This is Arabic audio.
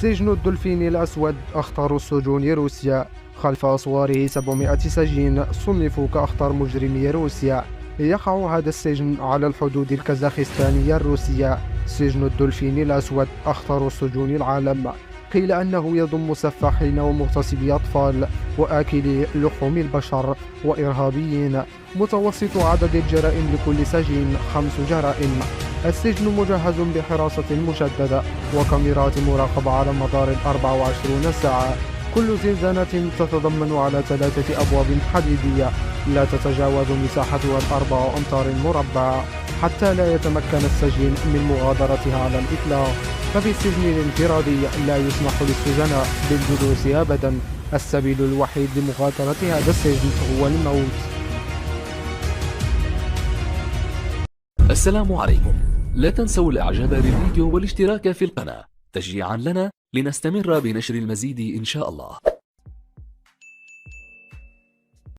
السجن الدولفيني الأسود أخطر سجون روسيا. خلف أسواره 700 سجين صنفوا كأخطر مجرمي روسيا. يقع هذا السجن على الحدود الكازاخستانية الروسية. سجن الدولفيني الأسود أخطر سجون العالم. قيل أنه يضم سفاحين ومغتصبي أطفال وآكلي لحوم البشر وإرهابيين. متوسط عدد الجرائم لكل سجين 5 جرائم. السجن مجهز بحراسة مشددة وكاميرات مراقبة على مدار 24 ساعة. كل زنزانة تتضمن على 3 أبواب حديدية لا تتجاوز مساحتها 4 أمتار مربعة حتى لا يتمكن السجين من مغادرتها على الإطلاق. ففي السجن الانفرادي لا يسمح للسجناء بالجلوس أبدا. السبيل الوحيد لمغادرة هذا السجن هو الموت. السلام عليكم. لا تنسوا الاعجاب بالفيديو والاشتراك في القناة تشجيعا لنا لنستمر بنشر المزيد إن شاء الله.